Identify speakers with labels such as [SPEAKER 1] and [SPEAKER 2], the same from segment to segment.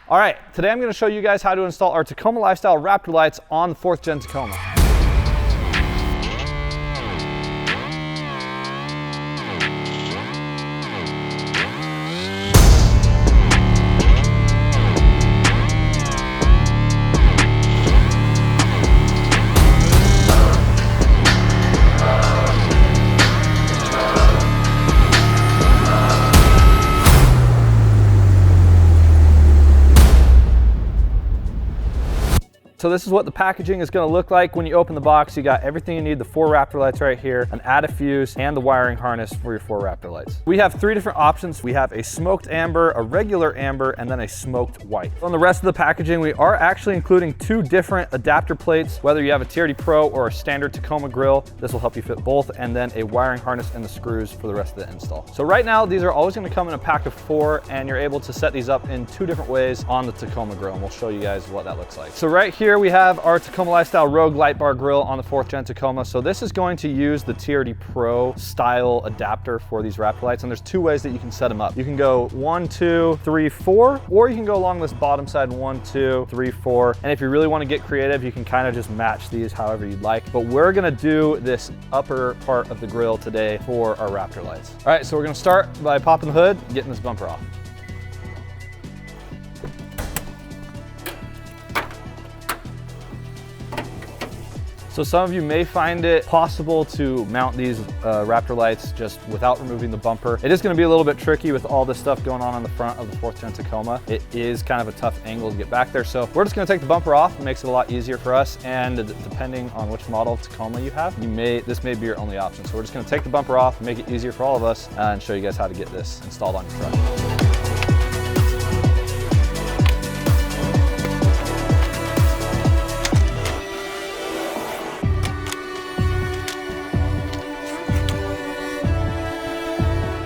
[SPEAKER 1] All right, today I'm going to show you guys how to install our Tacoma Lifestyle Raptor Lights on the 4th Gen Tacoma. So this is what the packaging is going to look like when you open the box. You got everything you need, the 4 Raptor lights right here, an added fuse, and the wiring harness for your 4 Raptor lights. We have 3 different options. We have a smoked amber, a regular amber, and then a smoked white. On the rest of the packaging, we are actually including 2 different adapter plates, whether you have a TRD Pro or a standard Tacoma grill. This will help you fit both, and then a wiring harness and the screws for the rest of the install. So right now, these are always going to come in a pack of 4, and you're able to set these up in 2 different ways on the Tacoma grill, and we'll show you guys what that looks like. So right here, we have our Tacoma Lifestyle Rogue Light Bar Grill on the 4th Gen Tacoma. So this is going to use the TRD Pro style adapter for these Raptor lights, and there's 2 ways that you can set them up. You can go 1, 2, 3, 4, or you can go along this bottom side 1, 2, 3, 4. And if you really want to get creative, you can kind of just match these however you'd like. But we're gonna do this upper part of the grill today for our Raptor lights. All right, so we're gonna start by popping the hood, getting this bumper off. So some of you may find it possible to mount these Raptor lights just without removing the bumper. It is going to be a little bit tricky with all this stuff going on the front of the 4th Gen Tacoma. It is kind of a tough angle to get back there. So we're just going to take the bumper off. It makes it a lot easier for us. And depending on which model of Tacoma you have, this may be your only option. So we're just going to take the bumper off, make it easier for all of us, and show you guys how to get this installed on your truck.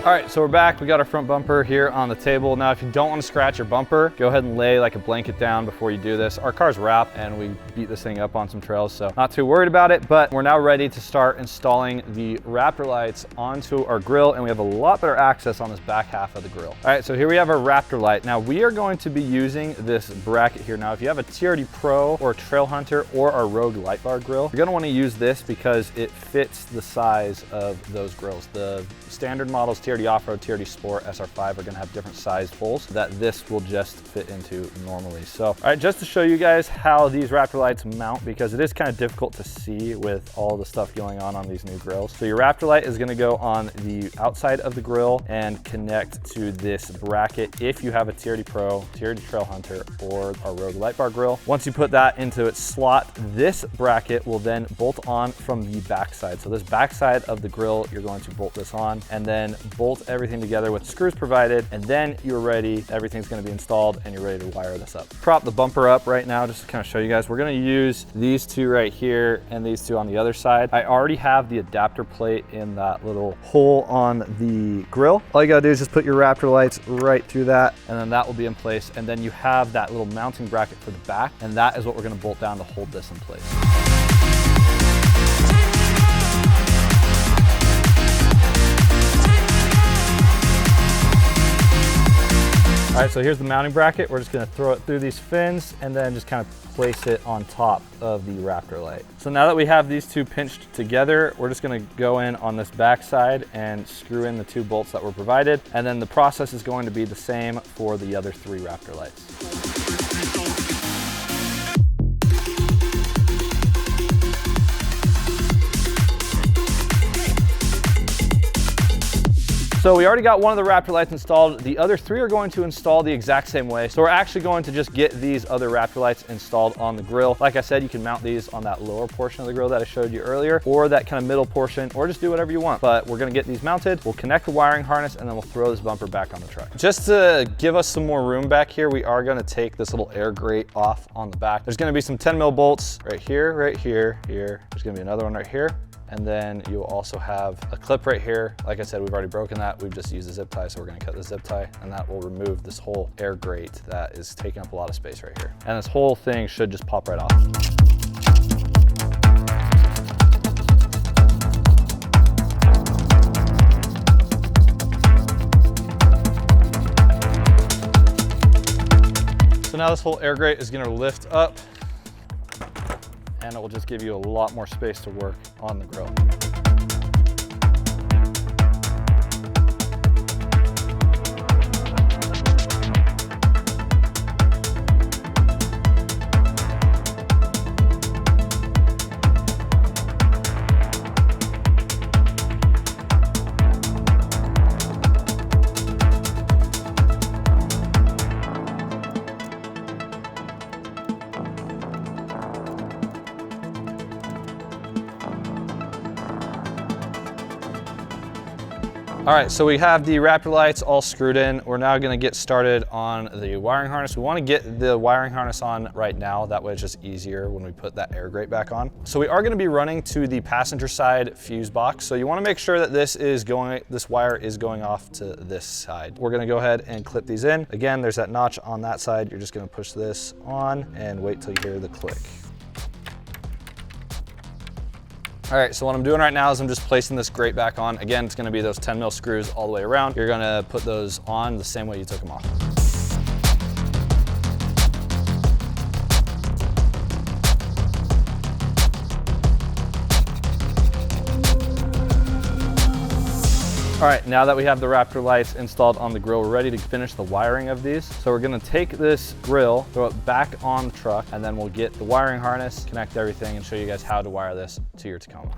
[SPEAKER 1] All right, so we're back. We got our front bumper here on the table. Now, if you don't want to scratch your bumper, go ahead and lay like a blanket down before you do this. Our car's wrapped and we beat this thing up on some trails, so not too worried about it, but we're now ready to start installing the Raptor lights onto our grill, and we have a lot better access on this back half of the grill. All right, so here we have our Raptor light. Now, we are going to be using this bracket here. Now, if you have a TRD Pro or a Trail Hunter or our Rogue Light Bar grill, you're gonna wanna use this because it fits the size of those grills. The standard models, TRD Off-Road, TRD Sport, SR5 are gonna have different sized holes that this will just fit into normally. So, all right, just to show you guys how these Raptor lights mount, because it is kind of difficult to see with all the stuff going on these new grills. So your Raptor light is gonna go on the outside of the grill and connect to this bracket if you have a TRD Pro, TRD Trail Hunter, or a Rogue Light Bar grill. Once you put that into its slot, this bracket will then bolt on from the backside. So this backside of the grill, you're going to bolt this on and then bolt everything together with screws provided, and then you're ready. Everything's going to be installed and you're ready to wire this up. Prop the bumper up right now just to kind of show you guys. We're going to use these 2 right here and these 2 on the other side. I already have the adapter plate in that little hole on the grill. All you got to do is just put your Raptor lights right through that, and then that will be in place. And then you have that little mounting bracket for the back, and that is what we're going to bolt down to hold this in place. All right, so here's the mounting bracket. We're just gonna throw it through these fins and then just kind of place it on top of the Raptor light. So now that we have these 2 pinched together, we're just gonna go in on this back side and screw in the 2 bolts that were provided. And then the process is going to be the same for the other 3 Raptor lights. So we already got one of the Raptor lights installed. The other 3 are going to install the exact same way. So we're actually going to just get these other Raptor lights installed on the grill. Like I said, you can mount these on that lower portion of the grill that I showed you earlier, or that kind of middle portion, or just do whatever you want. But we're gonna get these mounted, we'll connect the wiring harness, and then we'll throw this bumper back on the truck. Just to give us some more room back here, we are gonna take this little air grate off on the back. There's gonna be some 10mm bolts right here, here. There's gonna be another one right here. And then you'll also have a clip right here. Like I said, we've already broken that. We've just used a zip tie, so we're gonna cut the zip tie, and that will remove this whole air grate that is taking up a lot of space right here. And this whole thing should just pop right off. So now this whole air grate is gonna lift up and it will just give you a lot more space to work on the grill. All right, so we have the Raptor lights all screwed in. We're now gonna get started on the wiring harness. We wanna get the wiring harness on right now. That way it's just easier when we put that air grate back on. So we are gonna be running to the passenger side fuse box. So you wanna make sure that this wire is going off to this side. We're gonna go ahead and clip these in. Again, there's that notch on that side. You're just gonna push this on and wait till you hear the click. All right, so what I'm doing right now is I'm just placing this grate back on. Again, it's gonna be those 10 mil screws all the way around. You're gonna put those on the same way you took them off. All right, now that we have the Raptor lights installed on the grill, we're ready to finish the wiring of these. So we're gonna take this grill, throw it back on the truck, and then we'll get the wiring harness, connect everything, and show you guys how to wire this to your Tacoma.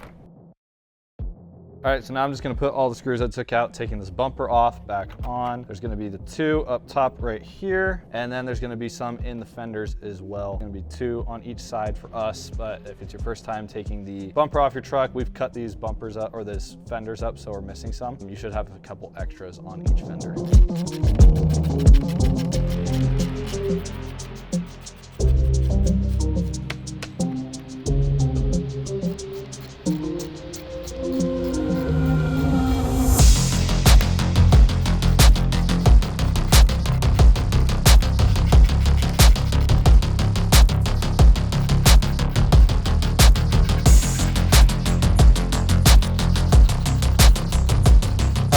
[SPEAKER 1] All right, so now I'm just gonna put all the screws I took out, taking this bumper off, back on. There's gonna be the 2 up top right here, and then there's gonna be some in the fenders as well. Gonna be 2 on each side for us, but if it's your first time taking the bumper off your truck, we've cut these bumpers up, or these fenders up, so we're missing some. You should have a couple extras on each fender.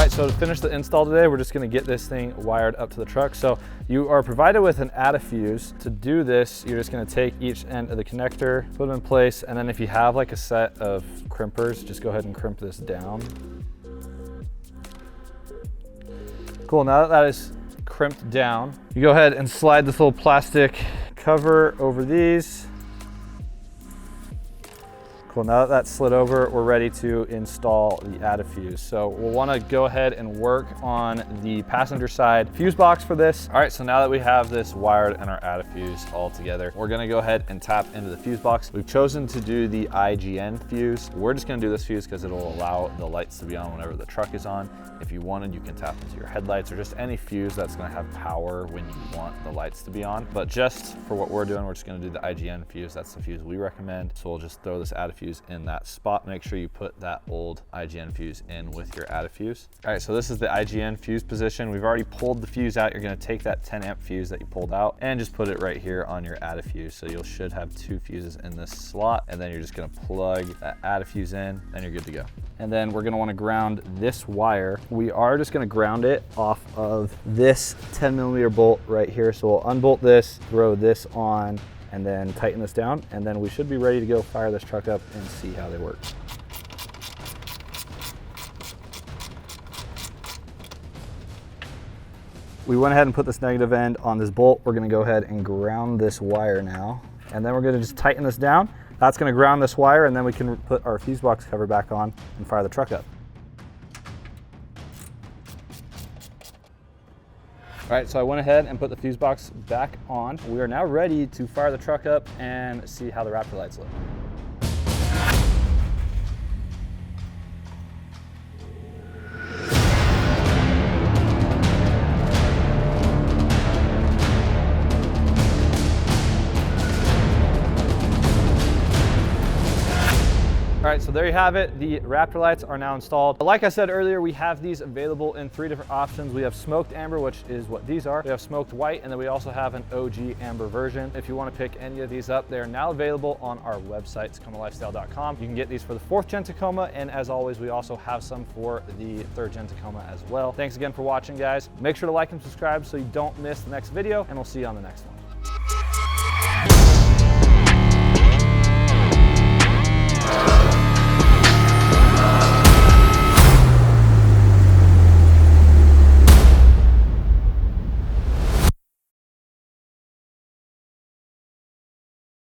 [SPEAKER 1] So to finish the install today, we're just gonna get this thing wired up to the truck. So you are provided with an add fuse. To do this, you're just gonna take each end of the connector, put them in place, and then if you have like a set of crimpers, just go ahead and crimp this down. Cool, now that that is crimped down, you go ahead and slide this little plastic cover over these. Cool, now that that's slid over, we're ready to install the add fuse. So we'll wanna go ahead and work on the passenger side fuse box for this. All right, so now that we have this wired and our add fuse all together, we're gonna go ahead and tap into the fuse box. We've chosen to do the IGN fuse. We're just gonna do this fuse because it'll allow the lights to be on whenever the truck is on. If you wanted, you can tap into your headlights or just any fuse that's gonna have power when you want the lights to be on. But just for what we're doing, we're just gonna do the IGN fuse. That's the fuse we recommend. So we'll just throw this add fuse in that spot. Make sure you put that old IGN fuse in with your add fuse. All right, so this is the IGN fuse position. We've already pulled the fuse out. You're gonna take that 10 amp fuse that you pulled out and just put it right here on your add fuse. So you should have 2 fuses in this slot, and then you're just gonna plug that add fuse in, and you're good to go. And then we're gonna wanna ground this wire. We are just gonna ground it off of this 10mm bolt right here. So we'll unbolt this, throw this on, and then tighten this down, and then we should be ready to go fire this truck up and see how they work. We went ahead and put this negative end on this bolt. We're gonna go ahead and ground this wire now, and then we're gonna just tighten this down. That's gonna ground this wire, and then we can put our fuse box cover back on and fire the truck up. All right, so I went ahead and put the fuse box back on. We are now ready to fire the truck up and see how the Raptor lights look. All right, so there you have it. The Raptor lights are now installed. Like I said earlier, we have these available in 3 different options. We have smoked amber, which is what these are. We have smoked white, and then we also have an OG amber version. If you want to pick any of these up, they are now available on our website, TacomaLifestyle.com. You can get these for the 4th Gen Tacoma, and as always, we also have some for the 3rd Gen Tacoma as well. Thanks again for watching, guys. Make sure to like and subscribe so you don't miss the next video, and we'll see you on the next one.